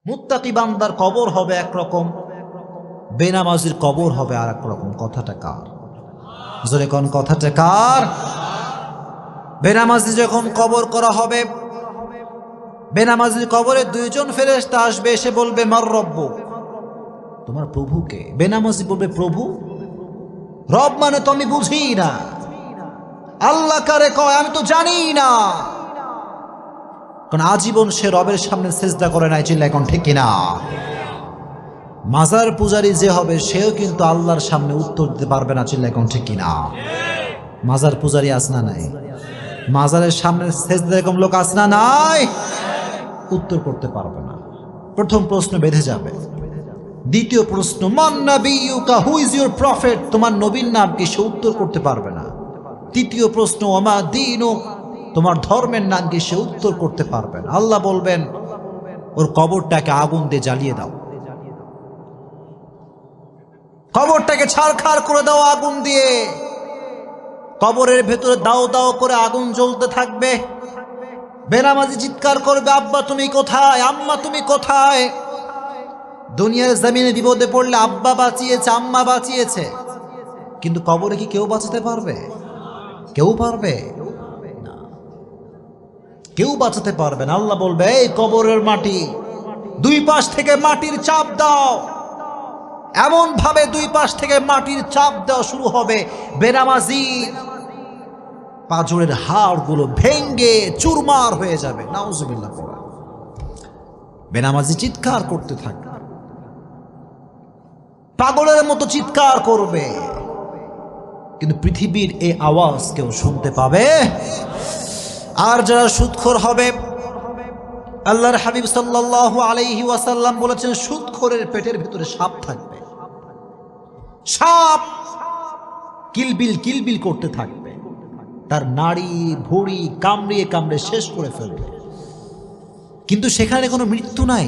মুত্তাকি বান্দার কবর হবে একরকম, বেনামাজির কবর হবে আর এক রকম। কথাটা কার? জোরে কোন কথাটা কার? বেনামাজি যখন কবর করা হবে, বেনামাজির কবরে দুইজন ফেরেশতা আসবে, এসে বলবে মার রব্বুক, তোমার প্রভুকে। বেনামাজি বলবে প্রভু? রব মানে তো আমি বুঝি না, আল্লাহ কারে কয় আমি তো জানি না, কারণ আজীবন সে রবের সামনে সিজদা করে নাই। চিল্লা এখন ঠিক কিনা? মাজার পূজারী যে হবে সেও কিন্তু আল্লাহর সামনে উত্তর দিতে পারবে না। চিল্লা এখন ঠিক কিনা? মাজার পূজারী আছে না নাই? মাজারের সামনে সিজদা এরকম লোক আছে না নাই? উত্তর করতে পারবে না। প্রথম প্রশ্ন বেঁধে যাবে। দ্বিতীয় প্রশ্ন মান নাবিয়ুকা, হু ইজ ইউর প্রফেট, তোমার নবীর নাম কি? সে উত্তর করতে পারবে না। তৃতীয় প্রশ্ন ওমা দীনুক, তোমার ধর্মের নাম কি? সে উত্তর করতে পারবে না। আল্লাহ বলবেন ওর কবরটাকে আগুন দিয়ে জ্বালিয়ে দাও, কবরটাকে ছারখার করে দাও আগুন দিয়ে। কবরের ভেতরে দাও দাও করে আগুন জ্বলতে থাকবে। বেনামাজি চিৎকার করবে আব্বা তুমি কোথায়, আম্মা তুমি কোথায়? দুনিয়ার জমিনে বিপদে পড়লে আব্বা বাঁচিয়েছে, আম্মা বাঁচিয়েছে, কিন্তু কবরে কি কেউ বাঁচাতে পারবে? কেউ পারবে না, কেউ বাঁচাতে পারবে না। আল্লাহ বলবে এই কবরের মাটি, দুই পাশ থেকে মাটির চাপ দাও। এমন ভাবে দুই পাশ থেকে মাটির চাপ দেওয়া শুরু হবে, বেনামাজি পাঁজরের হাড়গুলো ভেঙ্গে চুরমার হয়ে যাবে। নাউজুবিল্লাহ। বেনামাজি চিৎকার করতে থাকবে, পাগলের মতো চিৎকার করবে, কিন্তু পৃথিবীর এই আওয়াজ কেউ শুনতে পাবে। আর যারা সুদখোর হবে, আল্লাহর হাবিব সাল্লাল্লাহু আলাইহি ওয়াসাল্লাম বলেছেন সুদখোরের পেটের ভিতরে সাপ থাকবে। সাপ কিলবিল কিলবিল করতে থাকবে, তার নাড়ি ভুঁড়ি কামড়িয়ে কামড়ে শেষ করে ফেলবে, কিন্তু সেখানে কোনো মৃত্যু নাই।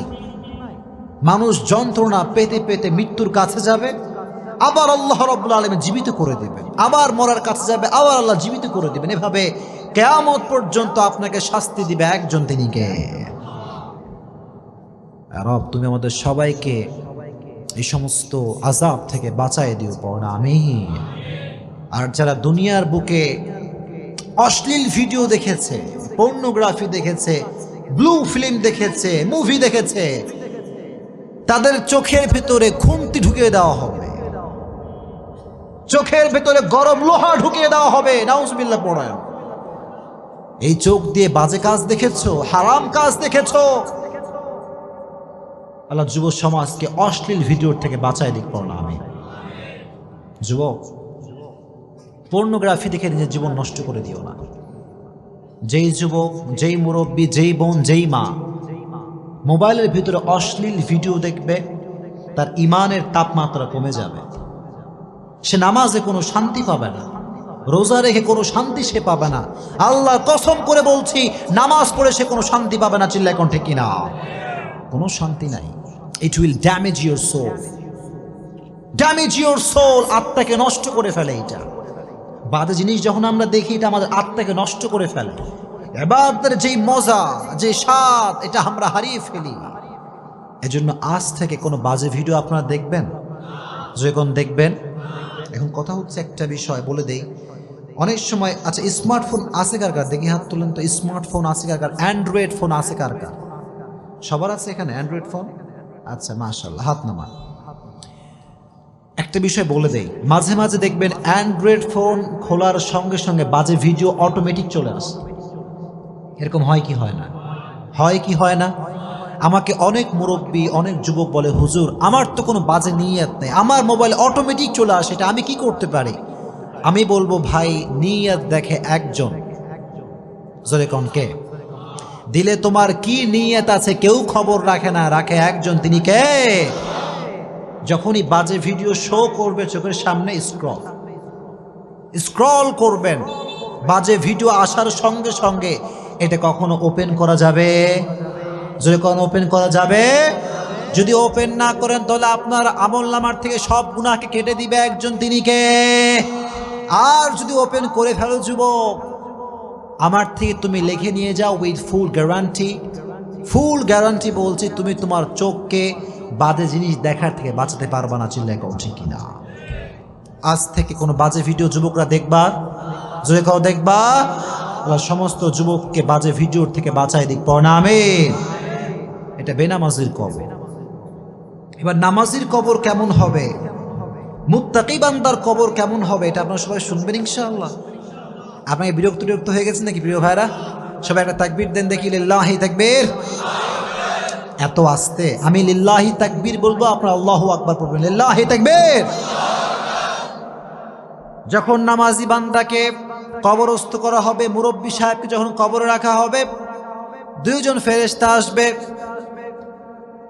মানুষ যন্ত্রণা পেতে পেতে মৃত্যুর কাছে যাবে, আবার আল্লাহ রাব্বুল আলামিন জীবিত করে দেবেন, আবার মরার কাছে যাবে, আবার আল্লাহ জীবিত করে দেবেন। এভাবে কিয়ামত পর্যন্ত আপনাকে শাস্তি দিবে একজন, তিনি কে? রব তুমি আমাদের সবাইকে এই সমস্ত আযাব থেকে বাঁচায় দিও, পড় আমিন। আর যারা দুনিয়ার বুকে অশ্লীল ভিডিও দেখেছে, পর্নোগ্রাফি দেখেছে, ব্লু ফিল্ম দেখেছে, মুভি দেখেছে, তাদের চোখের ভেতরে খুন্তি ঢুকিয়ে দেওয়া হবে, চোখের ভেতরে গরম লোহা ঢুকিয়ে দেওয়া হবে। নাউজুবিল্লাহ পড়েন। এই চোখ দিয়ে বাজে কাজ দেখেছো, হারাম কাজ দেখেছো, আল্লাহ যুব সমাজকে অশ্লীল ভিডিওর থেকে বাঁচায় দিক, পড়না আমি। যুবক, পর্নোগ্রাফি দেখে নিজের জীবন নষ্ট করে দিও না। যেই যুবক, যেই মুরব্বী, যেই বোন, যেই মা মোবাইলের ভিতরে অশ্লীল ভিডিও দেখবে, তার ইমানের তাপমাত্রা কমে যাবে। সে নামাজে কোনো শান্তি পাবে না, রোজা রেখে কোনো শান্তি সে পাবে না। আল্লাহর কসম করে বলছি, নামাজ পড়ে সে কোনো শান্তি পাবে না। চিল্লায় কোন ঠিক কিনা? কোনো শান্তি নাই। It will damage your soul, damage your soul. আত্মাকে নষ্ট করে ফেলে। এটা বাজে জিনিস যখন আমরা দেখি, এটা আমাদের আত্মাকে নষ্ট করে ফেলে। ইবাদতের যেই মজা, যে স্বাদ, এটা আমরা হারিয়ে ফেলি। এজন্য আজ থেকে কোনো বাজে ভিডিও আপনারা দেখবেন, যখন দেখবেন। এখন কথা হচ্ছে একটা বিষয় বলে দেই, অনেক সময় আচ্ছা স্মার্টফোন আছে কার কার? দেখি হাত তুলেন তো। স্মার্টফোন আছে কার কার? অ্যান্ড্রয়েড ফোন আছে কার কার? সবার আছে এখানে অ্যান্ড্রয়েড ফোন? আচ্ছা মাশাআল্লাহ, হাত নামান। একটা বিষয় বলে দেই, মাঝে মাঝে দেখবেন অ্যান্ড্রয়েড ফোন খোলার সঙ্গে সঙ্গে বাজে ভিডিও অটোমেটিক চলে আসে। এরকম হয় কি হয় না? হয় কি হয় না? আমাকে অনেক মুরব্বী, অনেক যুবক বলে হুজুর আমার তো কোনো বাজে নিয়ত নেই, আমার মোবাইল অটোমেটিক চলে আসে, এটা আমি কি করতে পারি? আমি বলবো ভাই, নিয়ত দেখে একজন। জোরে কোন কে? দিলে তোমার কি নিয়ত আছে কেউ খবর রাখে না, রাখে একজন, তিনি কে? যখনই বাজে ভিডিও শো করবে চোখের সামনে, স্ক্রল করবেন, বাজে ভিডিও আসার সঙ্গে সঙ্গে এটা কখনো ওপেন করা যাবে? যদি কখনো ওপেন করা যাবে? যদি ওপেন না করেন তাহলে আপনার আমলনামার থেকে সব গুনাহকে কেটে দিবে একজন, তিনি কে? আর যদি ওপেন করে ফেলো যুবক, আমার থেকে তুমি লিখে নিয়ে যাও with full guarantee, full guarantee বলছি, তুমি তোমার চোখকে বাজে জিনিস দেখার থেকে বাঁচাতে পারবা না। চিল্লায় কও ঠিক কিনা? আজ থেকে কোনো বাজে ভিডিও যুবকরা দেখবা, জোরে কও দেখবা। আল্লাহ সমস্ত যুবককে বাজে ভিডিওর থেকে বাঁচাই দিক, পড় না আমিন। এটা বেনামাজির কবর। এবার নামাজির কবর কেমন হবে, মুত্তাকি বান্দার কবর কেমন হবে, এটা আপনারা সবাই শুনবেন ইনশাআল্লাহ। আপনাকে বিরক্ত হয়ে গেছেন নাকি প্রিয় ভাইরা? সবাই একটা তাকবীর দেন দেখি, লিল্লাহি তাকবীর। এত আস্তে আমি লিল্লাহি তাকবীর বলবো, আপনারা আল্লাহু আকবার পড়বেন, লিল্লাহি তাকবীর। যখন নামাজি বান্দাকে কবরস্থ করা হবে, মুরব্বী সাহেবকে যখন কবরে রাখা হবে, দুইজন ফেরেশতা আসবে,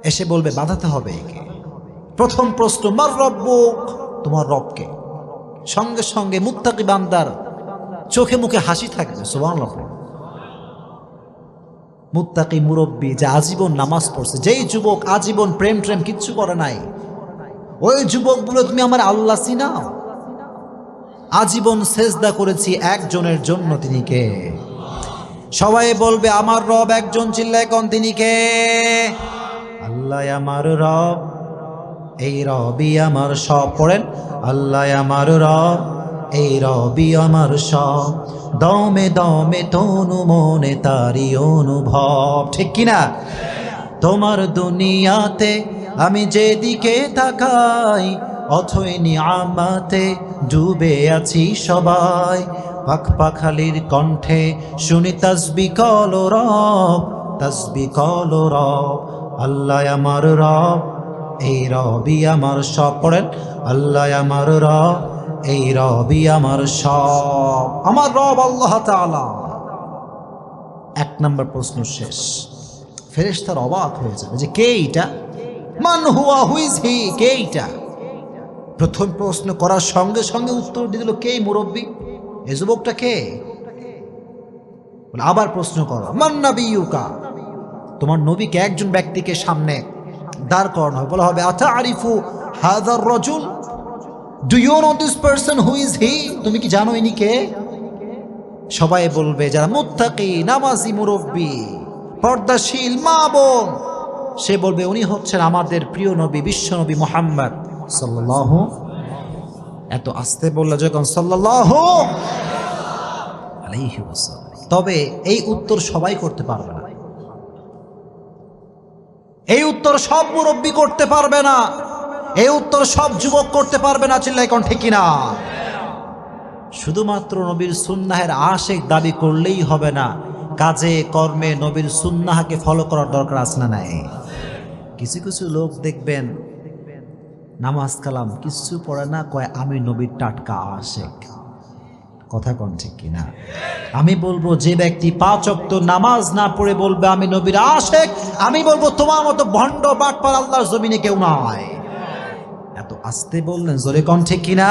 এসে বলবে বাঁধাতে হবে একে। প্রথম প্রশ্ন, মার রব্বুক, তোমার রবকে। সঙ্গে সঙ্গে মুত্তাকি বান্দার চোখে মুখে হাসি থাকবে, সুবহানাল্লাহ। মুত্তাকি মুরব্বী যে আজীবন নামাজ পড়ছে, যেই যুবক আজীবন প্রেম কিচ্ছু করে নাই, ওই যুবক বলে তুমি আমার আল্লাহ চিনাও? আজীবন সেজদা করেছি একজনের জন্য, তিনি কে? সবাই বলবে আমার রব একজন, চিল্লায় কোন তিনি কে? আল্লাহ আমার রব, এই রবই আমার সব। পড়েন, আল্লাহ আমার রব, এই রবি আমার সব, দমে দমে তনু মনে তারি অনুভব। ঠিক কিনা? তোমার দুনিয়াতে আমি যেদিকে তাকাই, অথই নিয়ামতে ডুবে আছি সবাই। পাখপাখালির কণ্ঠে শুনি তাসবিহ কলো রব, তাসবিহ কলো রব। আল্লাহ আমার রব, এই রবি আমার সব। পড়েন, আল্লাহ আমার রব, এই রবি আমার সব। আমার রব আল্লাহ তাআলা। এক নম্বর প্রশ্ন শেষ। ফেরেশতারা অবাক হয়ে যাবে যে কে এটা, মান হুয়া, হু ইজ হি, কে এটা? প্রথম প্রশ্ন করার সঙ্গে সঙ্গে উত্তর দিয়ে দিল কে? মুরব্বী, এই যুবকটা কে? আবার প্রশ্ন করো, মান নাবিয়ুকা, তোমার নবীকে। একজন ব্যক্তিকে সামনে দাঁড় করানো হবে, বলা হবে আতারিফু হাযার রাজুল, do you know this person, who is he? তুমি কি জানো ইনি কে? সবাই বলবে, যারা মুত্তাকি, নামাজি, মুরব্বী, পর্দাশীল মা বোন, সে বলবে উনি হচ্ছেন আমাদের প্রিয় নবী, বিশ্ব নবী মুহাম্মদ সাল্লাল্লাহু। এত আস্তে বলল যখন সাল্লাল্লাহু আলাইহি ওয়াসাল্লাম। তবে এই উত্তর সবাই করতে পারবে না, এই উত্তর সব মুরব্বী করতে পারবে না, এই উত্তর সব যুবক করতে পারবে না। চিল্লাই কোন ঠিক কিনা? শুধুমাত্র নবীর সুন্নাহের আশিক দাবি করলেই হবে না, কাজে কর্মে নবীর সুন্নাহকে ফলো করার দরকার আছে না নাই? কিছু কিছু লোক দেখবেন নামাজ কালাম কিছু পড়ে না, কয় আমি নবীর টাটকা আশিক। কথা কোন ঠিক কিনা? আমি বলবো যে ব্যক্তি 5 ওয়াক্ত নামাজ না পড়ে বলবে আমি নবীর আশিক, আমি বলবো তোমার মতো ভণ্ড বাটপার আল্লাহর জমিনে কেউ নয়। এত আস্তে বললেন, জোরে কোন ঠিক কিনা?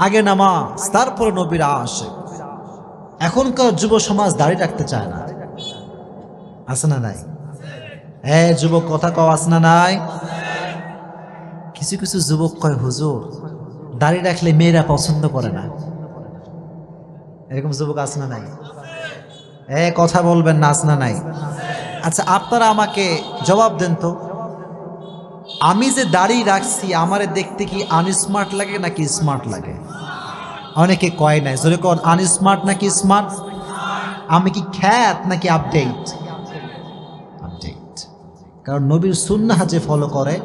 আগে নামাজ, তারপরে নবীর আশিক। এখনকার যুব সমাজ দাড়ি রাখতে চায় না, আছে না নাই? যুবক কথা কও, আছে না নাই? কিছু কিছু যুবক কয় হুজুর দাড়ি রাখলে মেয়েরা পছন্দ করে না, এরকম যুবক আছে না নাই? কথা বলবেন না, আছে না নাই? আচ্ছা আপনারা আমাকে জবাব দেন তো, আমি যে দাড়ি রাখছি আমারে দেখতে কি আনস্মার্ট লাগে নাকি স্মার্ট লাগে? অনেকে কয় নাই, জোরে কর, আনস্মার্ট নাকি স্মার্ট? আমি কি খ্যাত নাকি আপডেট? আপডেট। কারণ নবীর সুন্নাহ যে ফলো করে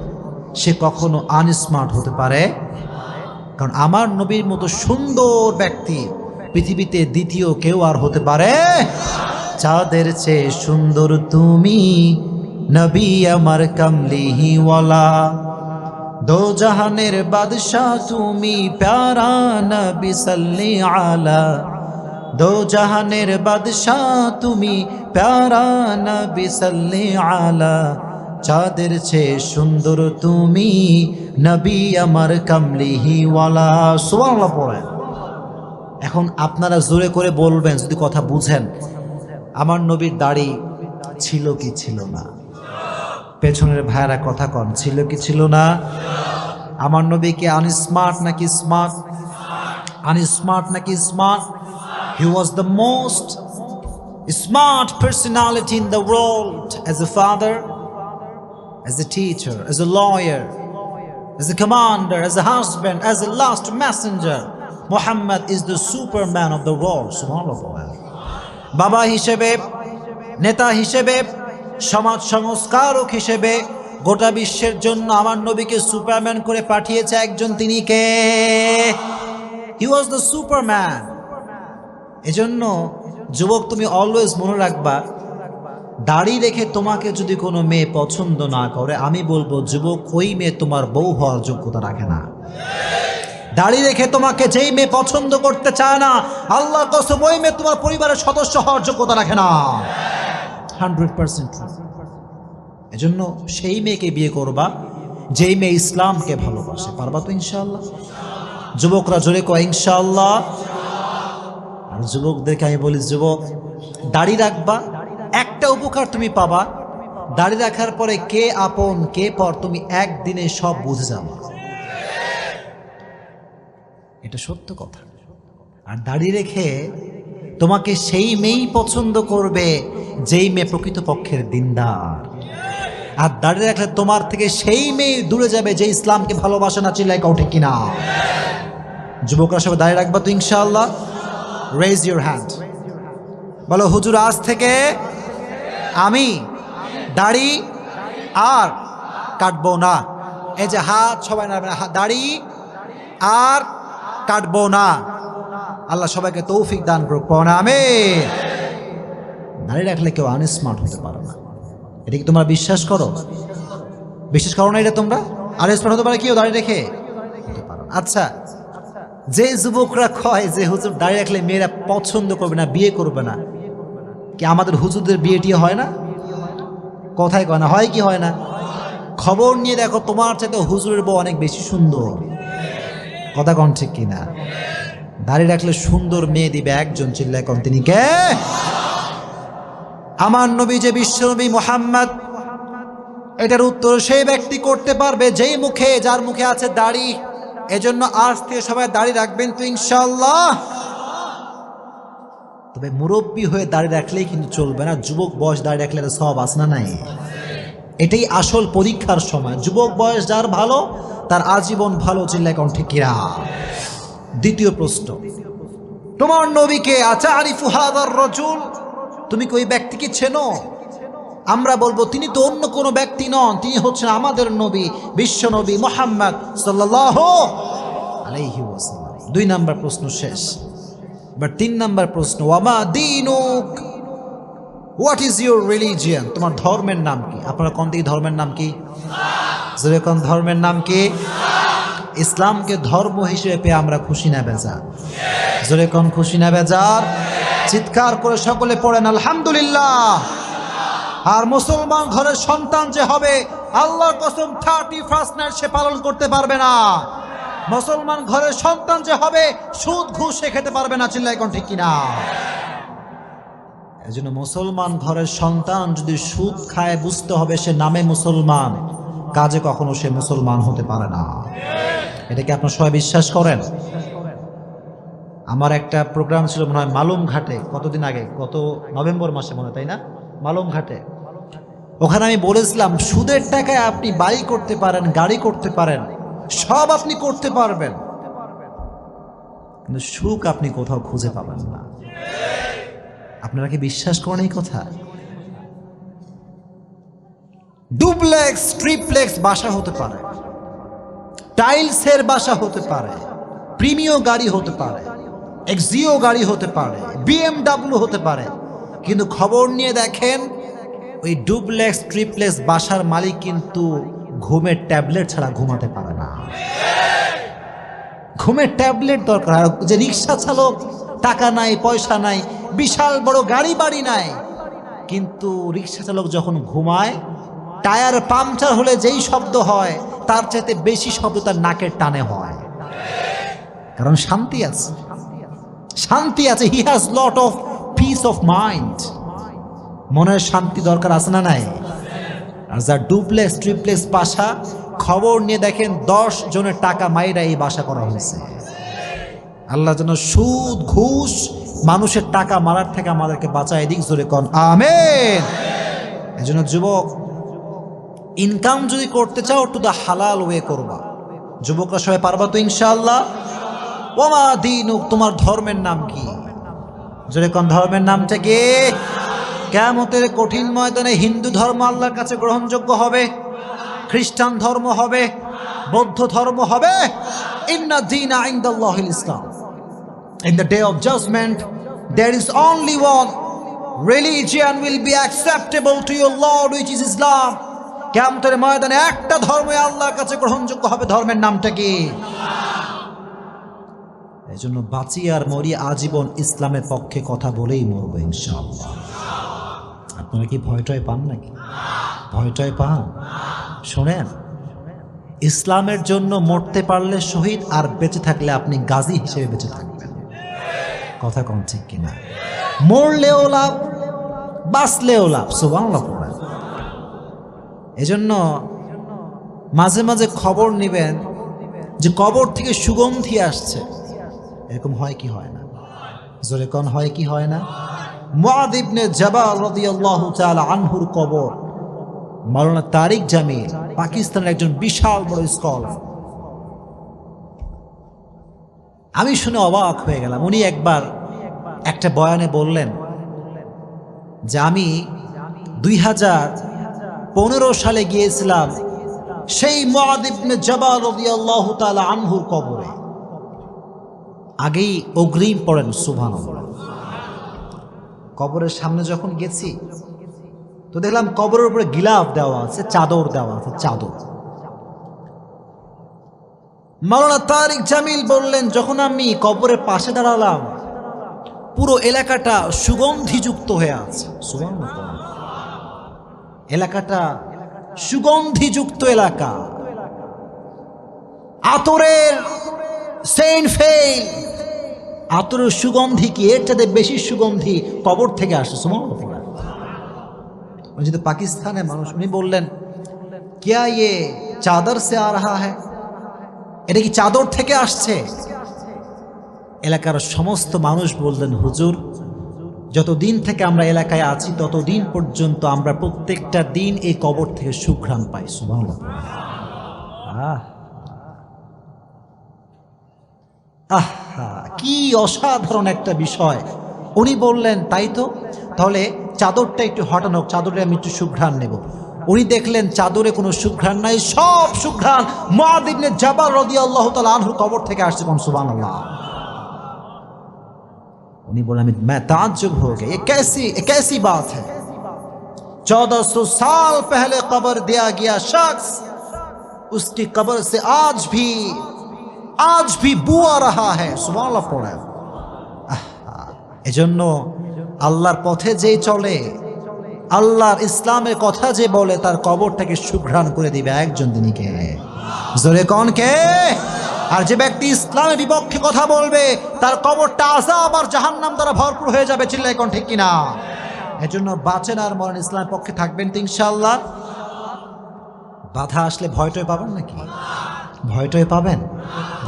সে কখনো আনস্মার্ট হতে পারে, কারণ আমার নবীর মতো সুন্দর ব্যক্তি পৃথিবীতে দ্বিতীয় কেউ আর হতে পারে। চাঁদের চেয়ে সুন্দর তুমি, নবী আমার কামলিওয়ালা, দো জাহানের বাদশাহ তুমি, প্যারা নবী সাল্লি আলা, দো জাহানের বাদশাহ তুমি, প্যারা নবী সাল্লি আলা, চাঁদের চেয়ে সুন্দর তুমি, নবী আমার কামলিওয়ালা। সুবহানাল্লাহ পড়েন। এখন আপনারা জোরে করে বলবেন যদি কথা বুঝেন, আমার নবীর দাড়ি ছিল কি ছিল না? পেছনের ভাইরা কথা কন, ছিল কি ছিল না? আমার নবী কি আনস্মার্ট নাকি স্মার্ট? আনস্মার্ট নাকি smart? He was the most smart personality in the world, as a father, as a teacher, as a lawyer, as a commander, as a husband, as a last messenger. Muhammad is the superman of the world. Subhanallah. বাবা হিসেবে, নেতা হিসেবে, সমাজ সংস্কারক হিসেবে গোটা বিশ্বের জন্য আমার নবীকে সুপারম্যান করে পাঠিয়েছে একজন, তিনি কে? হি ওয়াজ দ্য সুপারম্যান। এজন্য যুবক, তুমি অলওয়েজ মনে রাখবা, দাড়ি রেখে তোমাকে যদি কোনো মেয়ে পছন্দ না করে, আমি বলবো যুবক, ওই মেয়ে তোমার বউ হওয়ার যোগ্যতা রাখে না। দাড়ি রেখে তোমাকে যেই মেয়ে পছন্দ করতে চায় না, আল্লাহর কসম ওই মেয়ে তোমার পরিবারের সদস্য হওয়ার যোগ্যতা রাখে না। 100%। এজন্য সেই মেয়েকে বিয়ে করবা যেই মেয়ে ইসলামকে ভালোবাসে। পারবা তো ইনশাআল্লাহ? যুবকরা জোরে কয় ইনশাআল্লাহ। আর যুবকদেরকে আমি বলি, যুবক, দাড়ি রাখবা, একটা উপকার তুমি পাবা, দাড়ি রাখার পরে কে আপন কে পর তুমি একদিনে সব বুঝে যাবে। এটা সত্য কথা। আর দাড়ি রেখে তোমাকে সেই মেয়েই পছন্দ করবে যেই মেয়ে প্রকৃতপক্ষের দিনদার। আর দাড়ি রাখলে তোমার থেকে সেই মেয়ে দূরে যাবে যে ইসলামকে ভালোবাসে না। চিল্লাই কাউ ঠিক কিনা? যুবকরা সবাই দাড়ি রাখবা তো ইনশাআল্লাহ? রেজ ইউর হ্যান্ড, বলো হুজুর আজ থেকে আমি দাড়ি আর কাটবো না। এই যে হাত সবাই নাড়বেন, দাড়ি আর কাটবো না। আল্লাহ সবাইকে তৌফিক দান করুক, পড়া আমিন। দাড়ি রাখলে কেউ আনস্মার্ট হতে পারে না, এটা কি তোমরা বিশ্বাস করো? বিশ্বাস করো না এটা তোমরা? আনস্মার্ট হতে পারে কেউ দাড়ি রেখে? হতে পারো। আচ্ছা, যে যুবকরা কয় যে হুজুর দাড়ি রাখলে মেয়েরা পছন্দ করবে না, বিয়ে করবে না, কি আমাদের হুজুরদের বিয়েটি হয় না? কথাই কয় না, হয় কি হয় না? খবর নিয়ে দেখো, তোমার চাইতে হুজুরের বউ অনেক বেশি সুন্দর। কথা কন ঠিক কিনা? দাড়ি রাখলে সুন্দর মেয়ে দিবে একজন, চিল্লায় কন তিনি কে? আমার নবী যে বিশ্বনবী মুহাম্মদ। এটার উত্তর সেই ব্যক্তি করতে পারবে যেই মুখে, যার মুখে আছে দাড়ি। এজন্য আজ থেকে সবাই দাড়ি রাখবেন তো ইনশাআল্লাহ। তবে মুরব্বী হয়ে দাড়ি রাখলেই কিন্তু চলবে না, যুবক বয়স দাড়ি রাখলে সব আছে না নাই? এটাই আসল পরীক্ষার সময়। যুবক বয়স যার ভালো, তার আজীবন ভালো। চিল্লায় কোন ঠিক কিনা? দ্বিতীয় প্রশ্ন, তোমার নবীকে আতারিফু হাযার রাজুল, তুমি কি ওই ব্যক্তিকে চেনো? আমরা বলবো তিনি তো অন্য কোনো ব্যক্তি নন, তিনি হচ্ছেন আমাদের নবী, বিশ্ব নবী মুহাম্মদ সাল্লাল্লাহু আলাইহি ওয়াসাল্লাম। 2 নাম্বার প্রশ্ন শেষ। এবার 3 নাম্বার প্রশ্ন, ওয়ামা দীনুক, হোয়াট ইজ ইউর রিলিজিয়ন? তোমার ধর্মের নাম কি? আপনারা কোন দিকে ধর্মের নাম কি? জোরে কোন ধর্মের নাম কি? ইসলামকে ধর্ম হিসেবে পেয়ে আমরা খুশি না বেজার? জোরে কোন খুশি না বেজার? চিৎকার করে সকলে পড়েন আলহামদুলিল্লাহ। আর মুসলমান ঘরের সন্তান যে হবে, আল্লাহর কসম 31st নাইট সে পালন করতে পারবে না। মুসলমান ঘরের সন্তান যে হবে, সুদ ঘুষ সে খেতে পারবে না। চিল্লাই কোন ঠিক কিনা? এজন্য মুসলমান ঘরের সন্তান যদি সুদ খায়, বুঝতে হবে সে নামে মুসলমান, কাজে কখনো সে মুসলমান হতে পারে না। এটা কি আপনারা সবাই বিশ্বাস করেন? আমার একটা প্রোগ্রাম ছিল মনে হয় মালুম ঘাটে, কতদিন আগে, গত নভেম্বর মাসে মনে, তাই না? মালুম ঘাটে। ওখানে আমি বলেছিলাম, সুদের টাকায় আপনি বাড়ি করতে পারেন, গাড়ি করতে পারেন, সব আপনি করতে পারবেন, কিন্তু সুখ আপনি কোথাও খুঁজে পাবেন না। আপনারা কি বিশ্বাস করেন এই কথা? ডুপ্লেক্স, ট্রিপ্লেক্স বাসা হতে পারে, টাইলসের বাসা হতে পারে, প্রিমিয়াম গাড়ি হতে পারে, এক্সিও গাড়ি হতে পারে, BMW হতে পারে, কিন্তু খবর নিয়ে দেখেন ওই ডুপ্লেক্স ট্রিপ্লেক্স বাসার মালিক কিন্তু ঘুমের ট্যাবলেট ছাড়া ঘুমাতে পারে না। ঘুমের ট্যাবলেট দরকার। যে রিক্সা চালক, টাকা নাই, পয়সা নাই, বিশাল বড় গাড়ি বাড়ি নাই, কিন্তু রিক্সা চালক যখন ঘুমায়, টায়ার পাংচার হলে যেই শব্দ হয় তার চাইতে বেশি শব্দ তার নাকের টানে হয়, কারণ শান্তি আছে, শান্তি আছে। He has lot of piece of mind. মনের শান্তি দরকার আছে না নাই? আর যার ডুপ্লেক্স ট্রিপ্লেক্স বাসা, খবর নিয়ে দেখেন 10 জনের টাকা মাইরা এই বাসা করা হয়েছে। আল্লাহ যেন সুদ ঘুষ মানুষের টাকা মারার থেকে আমাদেরকে বাঁচায় দিক, জোরে কোন আমিন। এজন্য যুবক, ইনকাম যদি করতে চাও টু দা হালাল ওয়ে করবা। যুবকরা সবাই পারবা তো ইনশাআল্লাহ? ওমা দীনুক, তোমার ধর্মের নাম কি? জোরে কোন ধর্মের নামটা কি? কিয়ামতের কঠিন ময়দানে হিন্দু ধর্ম আল্লাহর কাছে গ্রহণযোগ্য হবে, খ্রিস্টান ধর্ম হবে, বৌদ্ধ ধর্ম হবে। ইন্না দীনা ইনদাল্লাহিল ইসলাম। In the day of judgment, there is only one religion will be acceptable to your Lord, which is Islam. কিয়ামতের ময়দানে একটা ধর্ম আল্লাহর কাছে গ্রহণযোগ্য হবে, ধর্মের নামটা কি? এই জন্য বাঁচি আর মরি আজীবন ইসলামের পক্ষে কথা বলেই মরবো ইনশাআল্লাহ। আপনারা কি ভয়টয় পান নাকি? ভয়টয় পান? শোনেন, ইসলামের জন্য মরতে পারলে শহীদ, আর বেঁচে থাকলে আপনি গাজী হিসেবে বেঁচে থাকবেন। কথা কোন ঠিক কিনা? মরলেও লাভ, বাঁচলেও লাভ। সুবহানাল্লাহ পড়েন। এজন্য মাঝে মাঝে খবর নেবেন যে কবর থেকে সুগন্ধি আসছে, এরকম হয় কি হয় না? জোরে কোন হয় কি হয় না? মুআয ইবনে জাবাল রাদিয়াল্লাহু তাআলা আনহুর কবর, মাওলানা তারিক জামিল পাকিস্তানের একজন বিশাল বড় স্কলার। আমি শুনে অবাক হয়ে গেলাম। উনি একবার একটা বয়ানে বললেন যে আমি 2015 সালে গিয়েছিলাম সেই মুআয ইবনে জাবাল রাদিয়াল্লাহু তাআলা আনহুর কবরে। আগেই অগ্রিম পড়েন সুবহানাল্লাহ। কবরের সামনে যখন গেছি তো দেখলাম কবরের উপরে গিলাফ দেওয়া আছে, চাদর দেওয়া আছে, চাদর। মাওলানা তারিক জামিল বললেন, যখন আমি কবরের পাশে দাঁড়ালাম পুরো এলাকাটা সুগন্ধিযুক্ত হয়ে আছে। সুবহানাল্লাহ। এলাকাটা সুগন্ধিযুক্ত এলাকা, আতরের সেন্ট ফেইল, আতরের সুগন্ধি কি এর চাইতে বেশি সুগন্ধি কবর থেকে আসে। সুবহানাল্লাহ। যেহেতু পাকিস্তানের মানুষ, উনি বললেন क्या ये চাদর সে আ রহা হ্যায়, এটা কি চাদর থেকে আসছে? এলাকার সমস্ত মানুষ বললেন, হুজুর যতদিন থেকে আমরা এলাকায় আছি ততদিন পর্যন্ত আমরা প্রত্যেকটা দিন এই কবর থেকে সুঘ্রাণ পাই। সুবহানাল্লাহ। আহা, কি অসাধারণ একটা বিষয়। উনি বললেন, তাই তো, তাহলে চাদরটা একটু হটানো, চাদরে আমি একটু সুঘ্রাণ নেব। উনি দেখলেন চাদরে কোনো সুঘ্রাণ নাই, সব সুঘ্রাণ মুআয ইবনে জাবাল রাদিয়াল্লাহু তাআলা আনহুর কবর থেকে আসছে। কোন সুবহানাল্লাহ। उन्हीं बोला मैं ताज्जुब हो गया, ये कैसी बात है। 1400 साल पहले कब्र दिया गया शख्स, उसकी कब्र से आज भी बू आ रहा है। सुबहानाल्लाह पढ़े। এজন্য আল্লাহর পথে যে চলে, আল্লাহর ইসলামের কথা যে বলে, তার কবরটাকে সুঘ্রাণ করে দিবে একজন, তিনি কে? জোরে কোন কে? আর যে ব্যক্তি ইসলামের বিপক্ষে কথা বলবে তার কবরটা আযাব আর জাহান্নাম দ্বারা ভরপুর হয়ে যাবে। চিল্লাই কোন ঠিক কিনা? এজন্য বাঁচেন আর মরেন ইসলামের পক্ষে থাকবেন তো ইনশাআল্লাহ। বাধা আসলে ভয়টয় পাবেন নাকি? ভয়টয় পাবেন?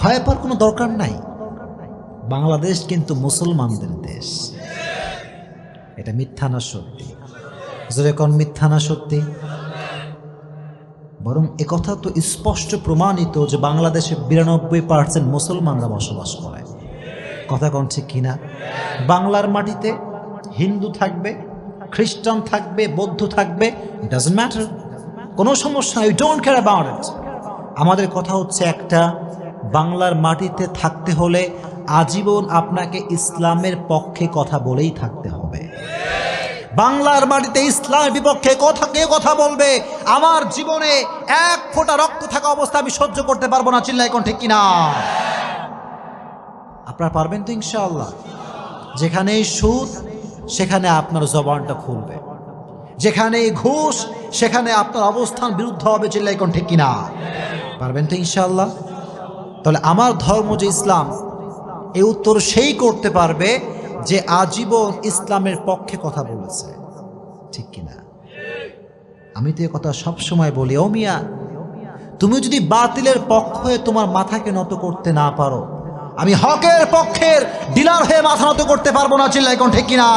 ভয় পাওয়ার কোনো দরকার নাই। বাংলাদেশ কিন্তু মুসলমানদের দেশ। এটা মিথ্যা না সত্যি? জোরে কোন মিথ্যা না সত্যি? বরং একথা তো স্পষ্ট প্রমাণিত যে বাংলাদেশে 92% মুসলমানরা বসবাস করে। কথা কোন ঠিক কিনা? বাংলার মাটিতে হিন্দু থাকবে, খ্রিস্টান থাকবে, বৌদ্ধ থাকবে, ডাজন্ট ম্যাটার, কোনো সমস্যা নেই, ডোন্ট কেয়ার অ্যাবাউট ইট। আমাদের কথা হচ্ছে একটা, বাংলার মাটিতে থাকতে হলে আজীবন আপনাকে ইসলামের পক্ষে কথা বলেই থাকতে হবে। বাংলার মাটিতে ইসলামের বিপক্ষে কে কথা বলবে, আমার জীবনে এক ফোঁটা রক্ত থাকা অবস্থা আমি সহ্য করতে পারবো না। চিল্লাই কোন ঠিক কিনা? আপনারা পারবেন তো ইনশাআল্লাহ? যেখানে সুদ সেখানে আপনার জবানটা খুলবে, যেখানে ঘুষ সেখানে আপনার অবস্থান বিরুদ্ধ হবে। চিল্লাই কোন ঠিক কিনা? পারবেন তো ইনশাআল্লাহ? তাহলে আমার ধর্ম যে ইসলাম, এই উত্তর সেই করতে পারবে যে আজীবন ইসলামের পক্ষে কথা বলেছে। ঠিক কিনা? আমি তো এ কথা সবসময় বলি, ও মিয়া, তুমি যদি বাতিলের পক্ষ হয়ে তোমার মাথাকে নত করতে না পারো, আমি হকের পক্ষের ডিলার হয়ে মাথা নত করতে পারবো না, চিল্লাই কোন ঠিক কিনা?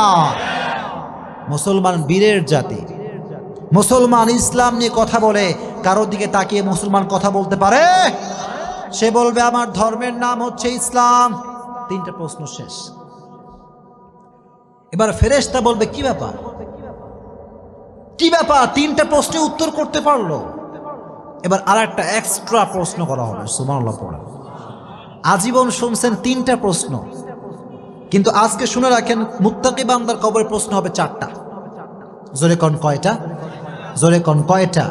মুসলমান বীরের জাতি, মুসলমান ইসলাম নিয়ে কথা বলে, কারোর দিকে তাকিয়ে মুসলমান কথা বলতে পারে? সে বলবে আমার ধর্মের নাম হচ্ছে ইসলাম। তিনটা প্রশ্ন শেষ। এবার ফেরেশতা বলবে কি ব্যাপার, কি ব্যাপার, তিনটা প্রশ্নে উত্তর করতে পারলো। এবার আর একটা এক্সট্রা প্রশ্ন করা হবে, সুবহানাল্লাহ পড়ে। আজীবন শুনছেন তিনটা প্রশ্ন, কিন্তু আজকে শুনে রাখেন মুত্তাকি বান্দার কবরে প্রশ্ন হবে চারটা। জোরে কোন কয়টা? জোরে কোন কয়টা?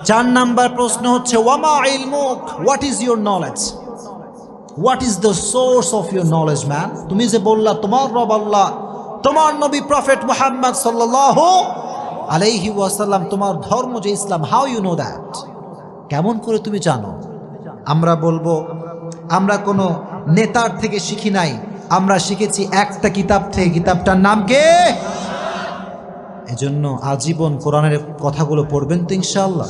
4 নাম্বার প্রশ্ন হচ্ছে ওয়ামা ইলমুক, what is your knowledge, what is the source of your knowledge man. তুমি যে বললা তোমার রব আল্লাহ, তোমার নবী প্রফেট মুহাম্মদ সাল্লাল্লাহু আলাইহি ওয়াসাল্লাম, তোমার ধর্ম যে ইসলাম, হাউ ইউ নো দ্যাট, কেমন করে তুমি জানো? আমরা বলবো আমরা কোনো নেতার থেকে শিখি নাই, আমরা শিখেছি একটা কিতাব থেকে, কিতাবটার নাম কি? এজন্য আজীবন কোরআনের কথাগুলো পড়বেন তো ইনশাআল্লাহ।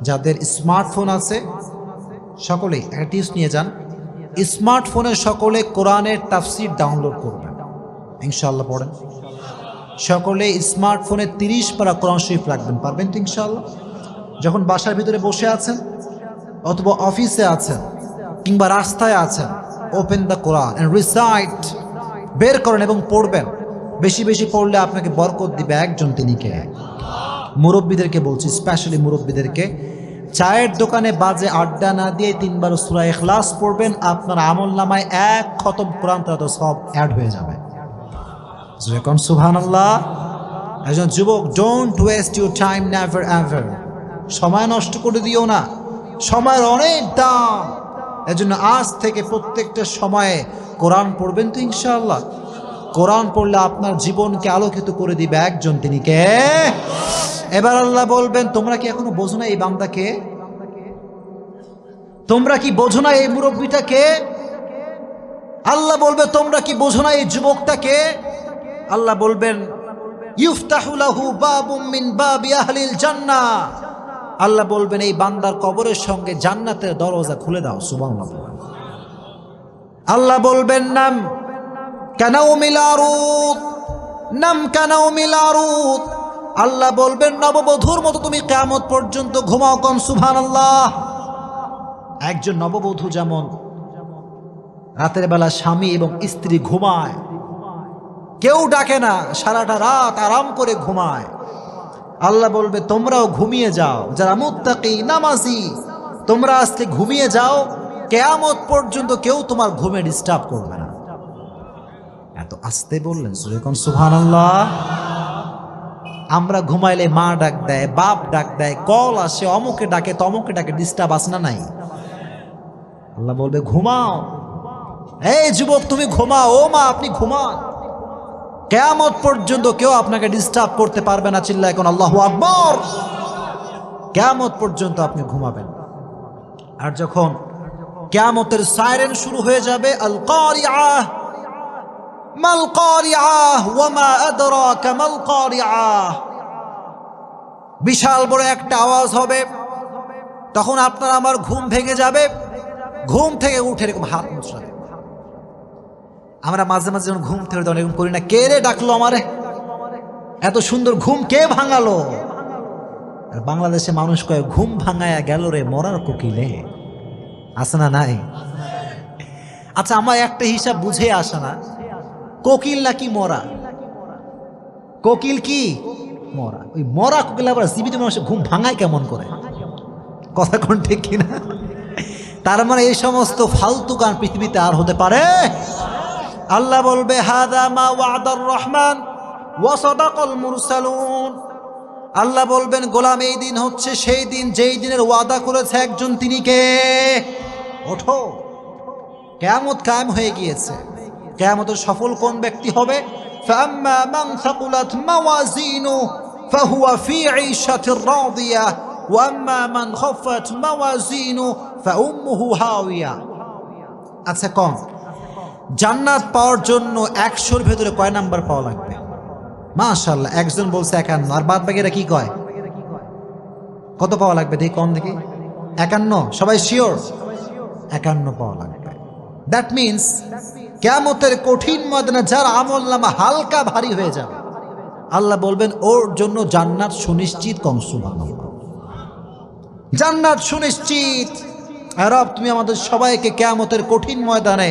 যাদের স্মার্টফোন আছে সকলে একটা টিপস নিয়ে যান, স্মার্টফোনে সকলে কোরআনের তাফসির ডাউনলোড করবেন, ইনশাআল্লাহ পড়েন। সকলে স্মার্টফোনে 30 পারা কোরআন শরীফ রাখবেন, পারবেন তো ইনশাআল্লাহ? যখন বাসার ভিতরে বসে আছেন অথবা অফিসে আছেন কিংবা রাস্তায় আছেন, open the Quran and recite, বের করেন এবং পড়বেন। বেশি বেশি পড়লে আপনাকে বরকত দিবে একজন, তিনি কে? মুরব্বীদেরকে বলছি, স্পেশালি মুরব্বীদেরকে, চায়ের দোকানে বাজে আড্ডা না দিয়ে 3 বার সূরা ইখলাস পড়বেন, আপনার আমলনামায় 1 খতম কোরআন তেলাওয়াত সব অ্যাড হয়ে যাবে। যেরকম সুবহানাল্লাহ। একজন যুবক, don't waste your time, never ever. সময় নষ্ট করে দিও না, সময়ের অনেক দাম। এজন্য আজ থেকে প্রত্যেকটা সময়ে কোরআন পড়বেন তো ইনশাআল্লাহ। কোরআন পড়লে আপনার জীবনকে আলোকিত করে দিবে একজন, তিনি কে? এবার আল্লাহ বলবেন তোমরা কি এখনো বোঝো না এই বান্দাকে? তোমরা কি বোঝো না এই মুরব্বীটাকে? আল্লাহ বলবে তোমরা কি বোঝো না এই যুবকটাকে? আল্লাহ বলবেন ইফতাহু লাহু বাবুম মিন বাবি আহলিল জান্নাহ। আল্লাহ বলবেন এই বান্দার কবরের সঙ্গে জান্নাতের দরজা খুলে দাও, সুবহানাল্লাহ। আল্লাহ বলবেন নাম কানাউমিল আরুদ, নাম কানাউমিল আরুদ। আল্লাহ বলবেন নববধূর মতো তুমি কিয়ামত পর্যন্ত ঘুমাও, কোন সুবহানাল্লাহ। একজন নববধূ যেমন রাতের বেলা স্বামী এবং স্ত্রী ঘুমায়, কেউ ডাকে না, সারাটা রাত আরাম করে ঘুমায়, আল্লাহ বলবে তোমরাও ঘুমিয়ে যাও, যারা মুত্তাকি নামাজি তোমরা আজকে ঘুমিয়ে যাও, কিয়ামত পর্যন্ত কেউ তোমার ঘুমে ডিস্টার্ব করবে না। এত আস্তে বললেন, সুবহান সুবহানাল্লাহ। আমরা ঘুমাইলে মা ডাক দেয়, বাপ ডাক দেয়, কল আসে, অমুকে ডাকে তমুকে ডাকে, ডিস্টার্ব আসে না নাই? আল্লাহ বলবে ঘুমাও, এই যুবক তুমি ঘুমাও, ও মা আপনি ঘুমান, কিয়ামত পর্যন্ত কেউ আপনাকে ডিস্টার্ব করতে পারবে না। চিল্লায় এখন আল্লাহু আকবার। কিয়ামত পর্যন্ত আপনি ঘুমাবেন। আর যখন কিয়ামতের সাইরেন শুরু হয়ে যাবে, আল কারিআহ মাল কারিআহ ওয়া মা আদরাকা মাল কারিআহ, বিশাল বড় একটা আওয়াজ হবে, তখন আপনার আমার ঘুম ভেঙে যাবে। ঘুম থেকে উঠে এরকম হাত মুছড়াবে। আমরা মাঝে মাঝে যখন ঘুম থেকে তখন এরকম করি না, কে রে ডাকলো আমারে, এত সুন্দর ঘুম কে ভাঙালো? আর বাংলাদেশে মানুষ কয় ঘুম ভাঙায়া গেল রে মরার কোকিলে, আছে না নাই? আচ্ছা আমার একটা হিসাব বুঝে আসে না, কোকিল নাকি মরা? কোকিল কি মরা? ওই মরা কোকিল আবার জীবিত মানুষের ঘুম ভাঙায় কেমন করে? কথা কোন ঠিক কিনা? তার মানে এই সমস্ত ফালতু গান পৃথিবীতে আর হতে পারে? আল্লাহ বলবে হাদা মা ওয়াদার রহমান ওয়া সাদাকাল মুরসালুন। আল্লাহ বলবেন গোলাম এই দিন হচ্ছে সেই দিন যেই দিনের ওয়াদা করেছে একজন, তিনি কে? ওঠো, কিয়ামত কায়েম হয়ে গিয়েছে। কিয়ামতের সফল কোন ব্যক্তি হবে? ফাম্মা মান সাকুলাত মাওয়াজিনু ফাহুয়া ফি ঈশাতির রাদিয়া ওয়া আম্মা মান খাফাত মাওয়াজিনু ফাউম্মুহু হাওিয়া। আচ্ছা কোন জান্নাত পাওয়ার জন্য 100-র ভেতরে কয় নাম্বার পাওয়া লাগবে? মাশাআল্লাহ, একজন বলছে 51, আর বাদ বাকিরা কি কয়? কত পাওয়া লাগবে দেখি, কোন দেখি? 51? সবাই শিওর 51 পাওয়া লাগবে। দ্যাট মিনস কিয়ামতের কঠিন ময়দানে যার আমলনামা হালকা ভারী হয়ে যাবে, আল্লাহ বলবেন ওর জন্য জান্নাত সুনিশ্চিত। কম সুবহানাল্লাহ। জান্নাত সুনিশ্চিত। আর রব তুমি আমাদের সবাইকে কিয়ামতের কঠিন ময়দানে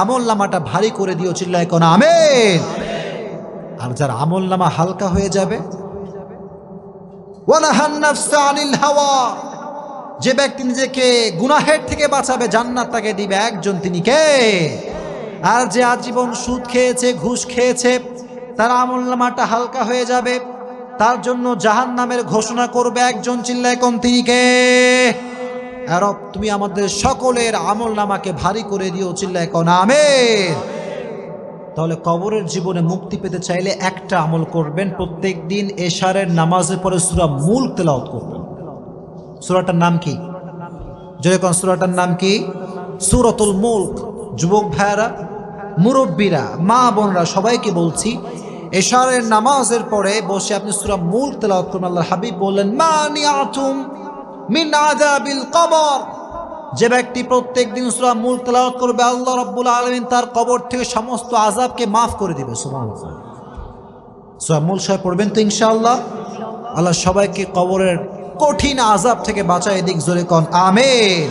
আমলনামাটা ভারী করে দিও, চিল্লায় কোন আমিন। আর যার আমলনামা হালকা হয়ে যাবে, ওয়ানাহান নাফসা আনিল হাওয়া, যে ব্যক্তি নিজেকে গুনাহের থেকে বাঁচাবে জান্নাত তাকে দিবে একজন, তিনি কে? আর যে আজীবন সুদ খেয়েছে, ঘুষ খেয়েছে, তার আমলনামাটা হালকা হয়ে যাবে, তার জন্য জাহান্নামের ঘোষণা করবে একজন, চিল্লায় কোন তিনি কে? আর রব তুমি আমাদের সকলের আমলনামাকে ভারী করে দিও, চিল্লায় কোন আমিন। তাহলে কবরের জীবনে মুক্তি পেতে চাইলে একটা আমল করবেন, প্রত্যেক দিন এশারের নামাজের পরে সূরা মুলক তেলাওয়াত করবেন। সূরাটার নাম কি? যেরকম সূরাটার নাম কি? সূরাতুল মুলক। যুবক ভাইয়েরা, মুরব্বীরা, মা বোনরা সবাইকে বলছি, এশারের নামাজের পরে বসে আপনি সূরা মুলক তেলাওয়াত করবেন। আল্লাহর হাবিব বললেন, মানিআতুম মিন আযাবিল কবর, যে ব্যক্তি প্রত্যেক দিন সূরা মুলক তেলাওয়াত করবে আল্লাহ রাব্বুল আলামিন তার কবর থেকে সমস্ত আযাবকে মাফ করে দিবে। সুবহানাল্লাহ। সূরা মুলক সবাই পড়বেন তো ইনশাআল্লাহ। আল্লাহ সবাইকে কবরের কঠিন আযাব থেকে বাঁচায় দিক, জোরে কোন আমিন।